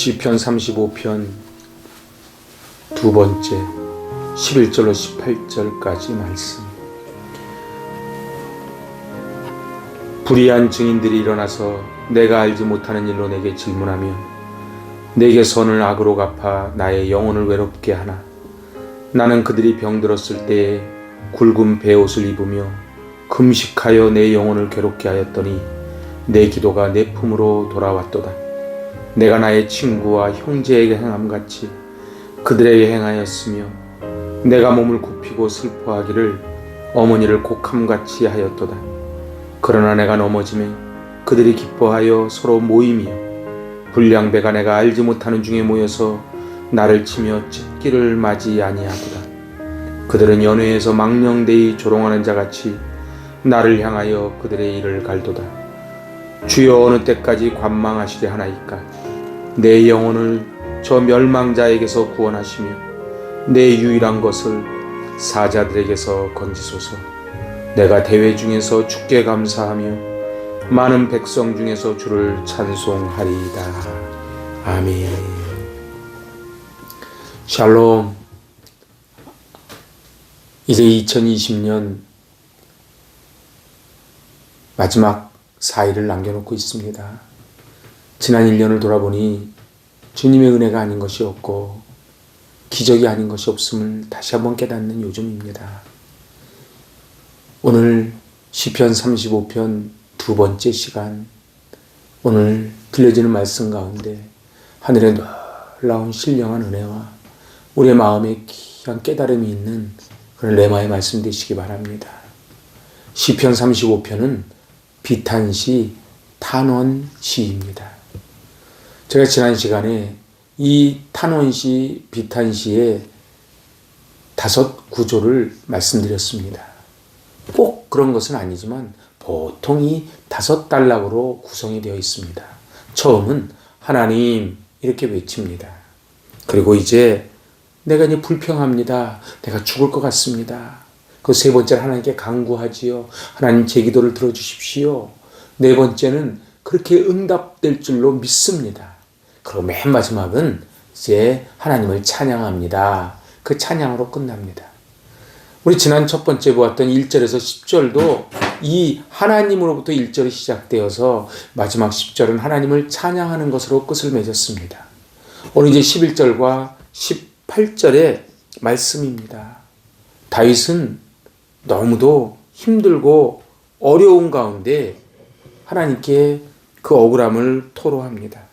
시편 35편 두 번째 11절로 18절까지 말씀. 불의한 증인들이 일어나서 내가 알지 못하는 일로 내게 질문하며 내게 선을 악으로 갚아 나의 영혼을 외롭게 하나. 나는 그들이 병들었을 때에 굵은 베옷을 입으며 금식하여 내 영혼을 괴롭게 하였더니 내 기도가 내 품으로 돌아왔도다. 내가 나의 친구와 형제에게 행함같이 그들에게 행하였으며 내가 몸을 굽히고 슬퍼하기를 어머니를 곡함같이 하였도다. 그러나 내가 넘어짐에 그들이 기뻐하여 서로 모이며 불량배가 내가 알지 못하는 중에 모여서 나를 치며 찢기를 맞이 아니하도다. 그들은 연회에서 망령되이 조롱하는 자같이 나를 향하여 그들의 일을 갈도다. 주여 어느 때까지 관망하시려 하나이까. 내 영혼을 저 멸망자에게서 구원하시며 내 유일한 것을 사자들에게서 건지소서. 내가 대회 중에서 주께 감사하며 많은 백성 중에서 주를 찬송하리이다. 아멘. 샬롬. 이제 2020년 마지막 4일을 남겨놓고 있습니다. 지난 1년을 돌아보니 주님의 은혜가 아닌 것이 없고 기적이 아닌 것이 없음을 다시 한번 깨닫는 요즘입니다. 오늘 시편 35편 두 번째 시간, 오늘 들려지는 말씀 가운데 하늘의 놀라운 신령한 은혜와 우리의 마음에 귀한 깨달음이 있는 그런 레마의 말씀 되시기 바랍니다. 시편 35편은 비탄시, 탄원시입니다. 제가 지난 시간에 이 탄원시, 비탄시의 5 구조를 말씀드렸습니다. 꼭 그런 것은 아니지만 보통 이 5 단락으로 구성이 되어 있습니다. 처음은 하나님 이렇게 외칩니다. 그리고 이제 내가 이제 불평합니다. 내가 죽을 것 같습니다. 그 3번째는 하나님께 간구하지요. 하나님 제 기도를 들어주십시오. 4번째는 그렇게 응답될 줄로 믿습니다. 그리고 맨 마지막은 이제 하나님을 찬양합니다. 그 찬양으로 끝납니다. 우리 지난 첫 번째 보았던 1절에서 10절도 이 하나님으로부터 1절이 시작되어서 마지막 10절은 하나님을 찬양하는 것으로 끝을 맺었습니다. 오늘 이제 11절과 18절의 말씀입니다. 다윗은 너무도 힘들고 어려운 가운데 하나님께 그 억울함을 토로합니다.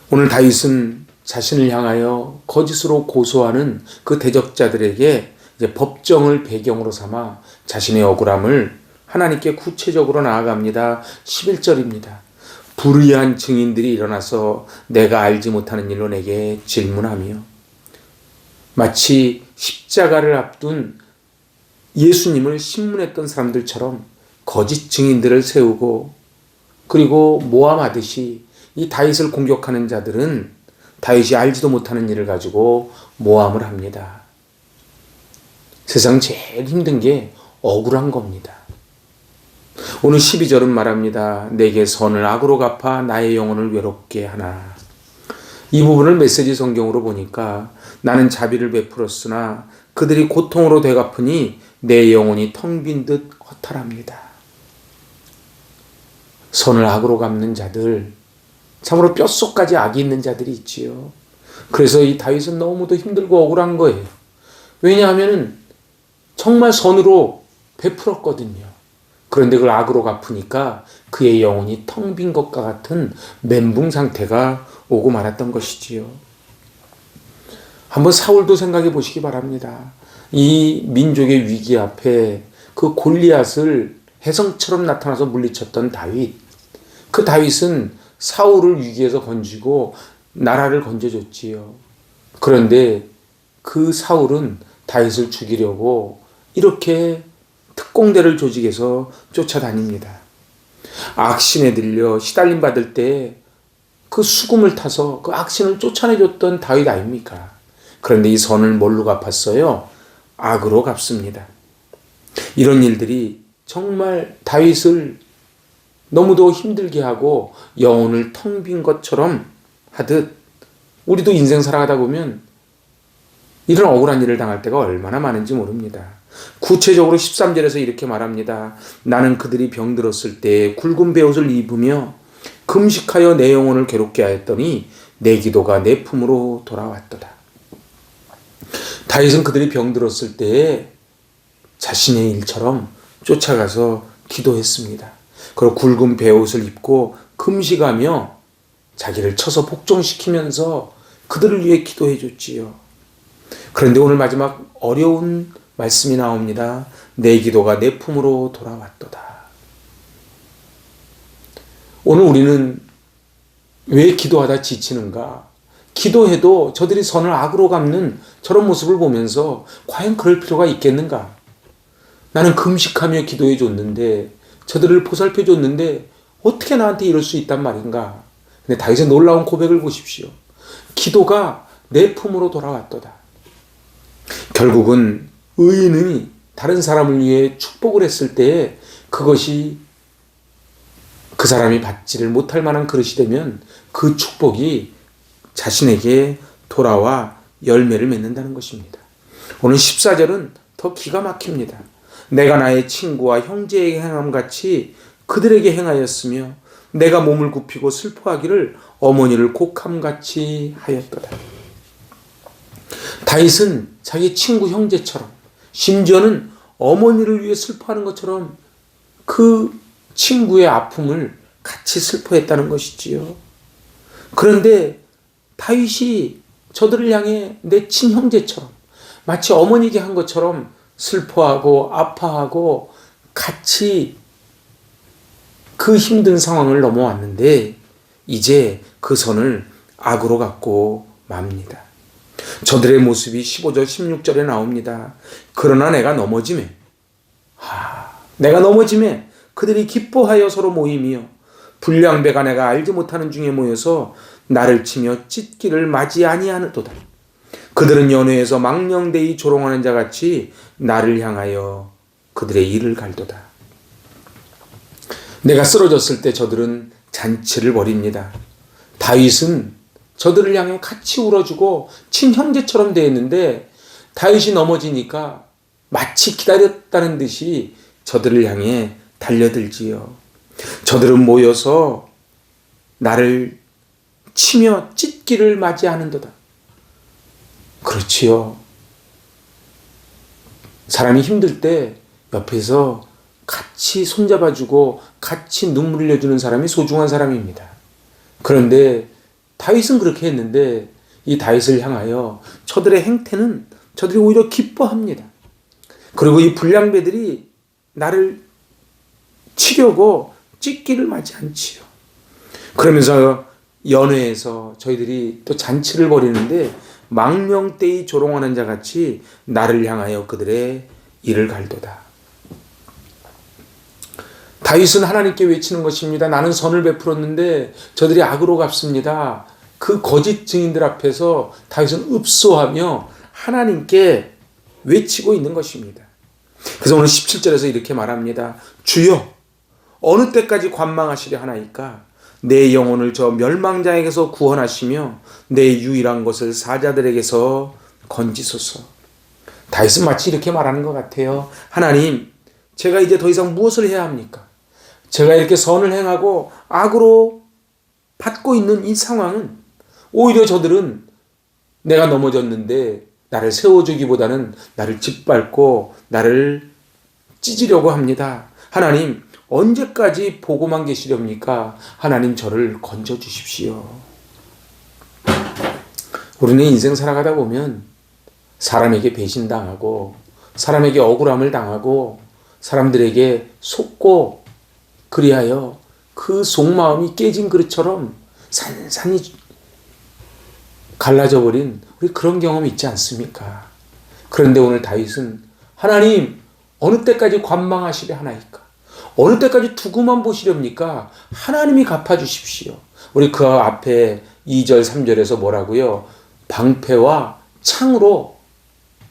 오늘 다윗은 자신을 향하여 거짓으로 고소하는 그 대적자들에게 이제 법정을 배경으로 삼아 자신의 억울함을 하나님께 구체적으로 나아갑니다. 11절입니다. 불의한 증인들이 일어나서 내가 알지 못하는 일로 내게 질문하며, 마치 십자가를 앞둔 예수님을 신문했던 사람들처럼 거짓 증인들을 세우고, 그리고 모함하듯이 이 다윗을 공격하는 자들은 다윗이 알지도 못하는 일을 가지고 모함을 합니다. 세상 제일 힘든 게 억울한 겁니다. 오늘 12절은 말합니다. 내게 선을 악으로 갚아 나의 영혼을 외롭게 하나. 이 부분을 메시지 성경으로 보니까 나는 자비를 베풀었으나 그들이 고통으로 되갚으니 내 영혼이 텅 빈 듯 허탈합니다. 선을 악으로 갚는 자들, 참으로 뼛속까지 악이 있는 자들이 있지요. 그래서 이 다윗은 너무도 힘들고 억울한 거예요. 왜냐하면 정말 선으로 베풀었거든요. 그런데 그걸 악으로 갚으니까 그의 영혼이 텅 빈 것과 같은 멘붕 상태가 오고 말았던 것이지요. 한번 사울도 생각해 보시기 바랍니다. 이 민족의 위기 앞에 그 골리앗을 혜성처럼 나타나서 물리쳤던 다윗. 그 다윗은 사울을 위기에서 건지고 나라를 건져줬지요. 그런데 그 사울은 다윗을 죽이려고 이렇게 특공대를 조직해서 쫓아다닙니다. 악신에 들려 시달림 받을 때 그 수금을 타서 그 악신을 쫓아내줬던 다윗 아닙니까? 그런데 이 선을 뭘로 갚았어요? 악으로 갚습니다. 이런 일들이 정말 다윗을 너무도 힘들게 하고 영혼을 텅 빈 것처럼 하듯 우리도 인생 살아가다 보면 이런 억울한 일을 당할 때가 얼마나 많은지 모릅니다. 구체적으로 13절에서 이렇게 말합니다. 나는 그들이 병들었을 때 굵은 베옷을 입으며 금식하여 내 영혼을 괴롭게 하였더니 내 기도가 내 품으로 돌아왔도다. 다윗은 그들이 병들었을 때에 자신의 일처럼 쫓아가서 기도했습니다. 그리고 굵은 베옷을 입고 금식하며 자기를 쳐서 복종시키면서 그들을 위해 기도해 줬지요. 그런데 오늘 마지막 어려운 말씀이 나옵니다. 내 기도가 내 품으로 돌아왔도다. 오늘 우리는 왜 기도하다 지치는가? 기도해도 저들이 선을 악으로 갚는 저런 모습을 보면서 과연 그럴 필요가 있겠는가? 나는 금식하며 기도해 줬는데 저들을 보살펴 줬는데 어떻게 나한테 이럴 수 있단 말인가? 근데 다윗의 놀라운 고백을 보십시오. 기도가 내 품으로 돌아왔도다. 결국은 의인이 다른 사람을 위해 축복을 했을 때에 그것이 그 사람이 받지를 못할 만한 그릇이 되면 그 축복이 자신에게 돌아와 열매를 맺는다는 것입니다. 오늘 14절은 더 기가 막힙니다. 내가 나의 친구와 형제에게 행함같이 그들에게 행하였으며 내가 몸을 굽히고 슬퍼하기를 어머니를 곡함같이 하였도다. 다윗은 자기 친구 형제처럼 심지어는 어머니를 위해 슬퍼하는 것처럼 그 친구의 아픔을 같이 슬퍼했다는 것이지요. 그런데 다윗이 저들을 향해 내 친형제처럼 마치 어머니에게 한 것처럼 슬퍼하고 아파하고 같이 그 힘든 상황을 넘어왔는데 이제 그 선을 악으로 갖고 맙니다. 저들의 모습이 15절 16절에 나옵니다. 그러나 내가 넘어짐에 그들이 기뻐하여 서로 모이며 불량배가 내가 알지 못하는 중에 모여서 나를 치며 찢기를 맞이 아니하는도다. 그들은 연회에서 망령되이 조롱하는 자같이 나를 향하여 그들의 일을 갈도다. 내가 쓰러졌을 때 저들은 잔치를 벌입니다. 다윗은 저들을 향해 같이 울어주고 친형제처럼 대했는데 다윗이 넘어지니까 마치 기다렸다는 듯이 저들을 향해 달려들지요. 저들은 모여서 나를 치며 찢기를 맞이하는도다. 그렇지요. 사람이 힘들 때 옆에서 같이 손잡아주고 같이 눈물 흘려주는 사람이 소중한 사람입니다. 그런데 다윗은 그렇게 했는데 이 다윗을 향하여 저들의 행태는 저들이 오히려 기뻐합니다. 그리고 이 불량배들이 나를 치려고 찢기를 맞이 않지요. 그러면서 연회에서 저희들이 또 잔치를 벌이는데 망령되이 조롱하는 자같이 나를 향하여 그들의 일을 갈도다. 다윗은 하나님께 외치는 것입니다. 나는 선을 베풀었는데 저들이 악으로 갚습니다. 그 거짓 증인들 앞에서 다윗은 읍소하며 하나님께 외치고 있는 것입니다. 그래서 오늘 17절에서 이렇게 말합니다. 주여 어느 때까지 관망하시려 하나이까? 내 영혼을 저 멸망자에게서 구원하시며 내 유일한 것을 사자들에게서 건지소서. 다윗은 마치 이렇게 말하는 것 같아요. 하나님, 제가 이제 더 이상 무엇을 해야 합니까? 제가 이렇게 선을 행하고 악으로 받고 있는 이 상황은 오히려 저들은 내가 넘어졌는데 나를 세워주기보다는 나를 짓밟고 나를 찢으려고 합니다. 하나님, 언제까지 보고만 계시렵니까? 하나님, 저를 건져주십시오. 우리는 인생 살아가다 보면 사람에게 배신당하고 사람에게 억울함을 당하고 사람들에게 속고 그리하여 그 속마음이 깨진 그릇처럼 산산이 갈라져 버린 우리 그런 경험이 있지 않습니까? 그런데 오늘 다윗은 하나님 어느 때까지 관망하시려 하나이까? 어느 때까지 두고만 보시렵니까? 하나님이 갚아주십시오. 우리 그 앞에 2절 3절에서 뭐라고요? 방패와 창으로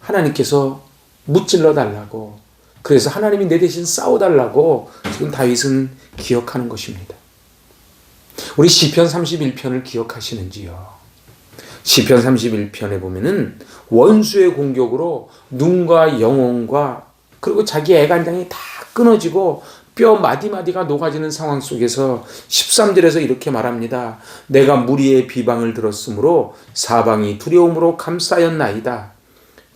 하나님께서 무찔러 달라고 그래서 하나님이 내 대신 싸워달라고 지금 다윗은 기억하는 것입니다. 우리 시편 31편을 기억하시는지요? 시편 31편에 보면은 원수의 공격으로 눈과 영혼과 그리고 자기 애간장이 다 끊어지고 뼈 마디마디가 녹아지는 상황 속에서 13절에서 이렇게 말합니다. 내가 무리의 비방을 들었으므로 사방이 두려움으로 감싸였나이다.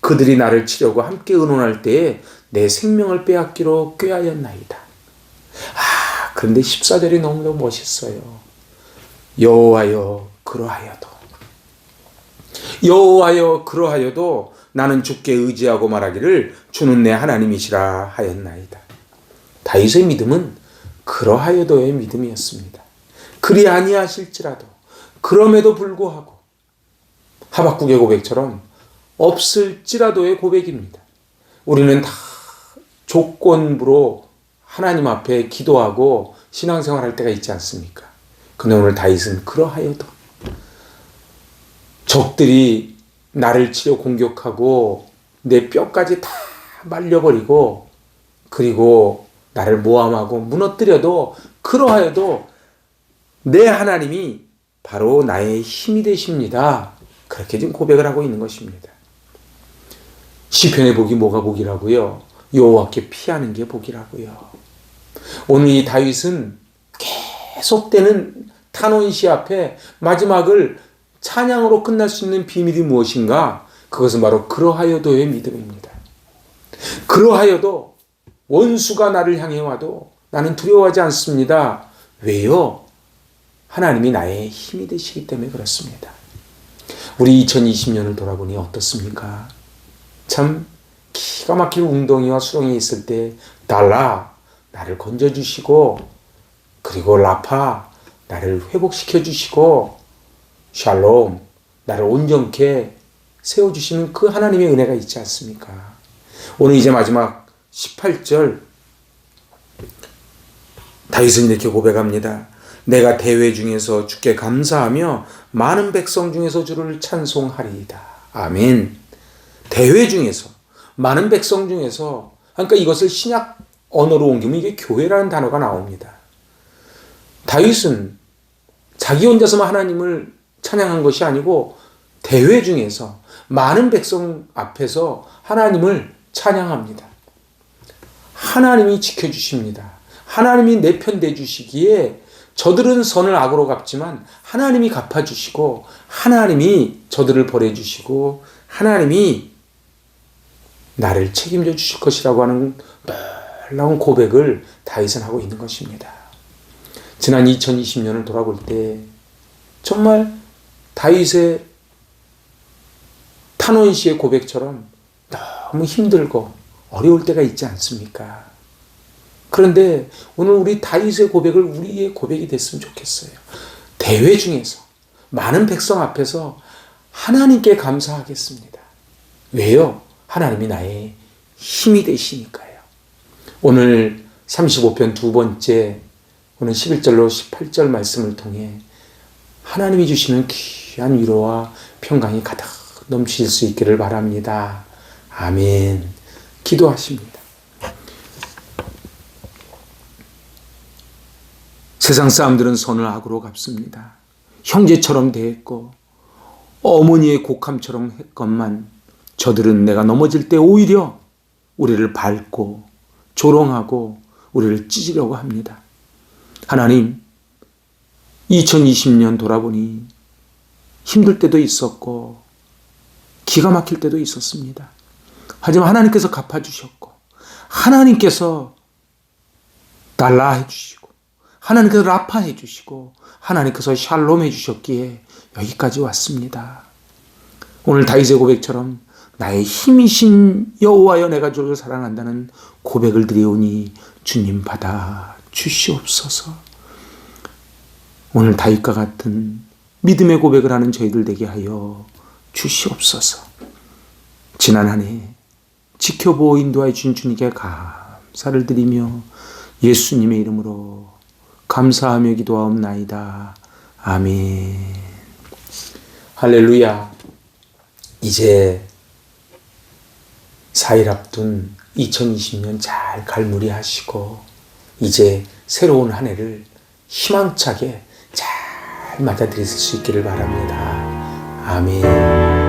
그들이 나를 치려고 함께 의논할 때에 내 생명을 빼앗기로 꾀하였나이다. 그런데 14절이 너무너무 멋있어요. 여호와여 그러하여도 나는 주께 의지하고 말하기를 주는 내 하나님이시라 하였나이다. 다윗의 믿음은 그러하여도의 믿음이었습니다. 그리 아니하실지라도 그럼에도 불구하고 하박국의 고백처럼 없을지라도의 고백입니다. 우리는 다 조건부로 하나님 앞에 기도하고 신앙생활할 때가 있지 않습니까? 그런데 오늘 다윗은 그러하여도 적들이 나를 치려 공격하고 내 뼈까지 다 말려버리고 그리고 나를 모함하고 무너뜨려도 그러하여도 내 하나님이 바로 나의 힘이 되십니다. 그렇게 지금 고백을 하고 있는 것입니다. 시편의 복이 뭐가 복이라고요? 여호와께 피하는 게 복이라고요. 오늘 이 다윗은 계속되는 탄원시 앞에 마지막을 찬양으로 끝날 수 있는 비밀이 무엇인가? 그것은 바로 그러하여도의 믿음입니다. 그러하여도 원수가 나를 향해 와도 나는 두려워하지 않습니다. 왜요? 하나님이 나의 힘이 되시기 때문에 그렇습니다. 우리 2020년을 돌아보니 어떻습니까? 참 기가 막힐 웅덩이와 수렁이 있을 때 달라 나를 건져주시고 그리고 라파 나를 회복시켜주시고 샬롬 나를 온전케 세워주시는 그 하나님의 은혜가 있지 않습니까? 오늘 이제 마지막 18절 다윗은 이렇게 고백합니다. 내가 대회 중에서 주께 감사하며 많은 백성 중에서 주를 찬송하리이다. 아멘. 대회 중에서 많은 백성 중에서 그러니까 이것을 신약 언어로 옮기면 이게 교회라는 단어가 나옵니다. 다윗은 자기 혼자서만 하나님을 찬양한 것이 아니고 대회 중에서 많은 백성 앞에서 하나님을 찬양합니다. 하나님이 지켜주십니다. 하나님이 내 편 되주시기에 저들은 선을 악으로 갚지만 하나님이 갚아주시고 하나님이 저들을 벌해주시고 하나님이 나를 책임져 주실 것이라고 하는 놀라운 고백을 다윗은 하고 있는 것입니다. 지난 2020년을 돌아볼 때 정말 다윗의 탄원시의 고백처럼 너무 힘들고 어려울 때가 있지 않습니까? 그런데 오늘 우리 다윗의 고백을 우리의 고백이 됐으면 좋겠어요. 대회 중에서 많은 백성 앞에서 하나님께 감사하겠습니다. 왜요? 하나님이 나의 힘이 되시니까요. 오늘 35편 두 번째 오늘 11절로 18절 말씀을 통해 하나님이 주시는 귀한 위로와 평강이 가득 넘칠 수 있기를 바랍니다. 아멘. 기도하십니다. 세상 사람들은 선을 악으로 갚습니다. 형제처럼 대했고 어머니의 곡함처럼 했건만 저들은 내가 넘어질 때 오히려 우리를 밟고 조롱하고 우리를 찢으려고 합니다. 하나님, 2020년 돌아보니 힘들 때도 있었고 기가 막힐 때도 있었습니다. 하지만 하나님께서 갚아주셨고 하나님께서 달라 해주시고 하나님께서 라파 해주시고 하나님께서 샬롬 해주셨기에 여기까지 왔습니다. 오늘 다윗의 고백처럼 나의 힘이신 여호와여 내가 주를 사랑한다는 고백을 드리오니 주님 받아 주시옵소서. 오늘 다윗과 같은 믿음의 고백을 하는 저희들 되게 하여 주시옵소서. 지난 한 해 지켜보고 인도하여 주신 주님께 감사를 드리며 예수님의 이름으로 감사하며 기도하옵나이다. 아멘. 할렐루야. 이제 4일 앞둔 2020년 잘 갈무리하시고 이제 새로운 한 해를 희망차게 잘 맞아들일 수 있기를 바랍니다. 아멘.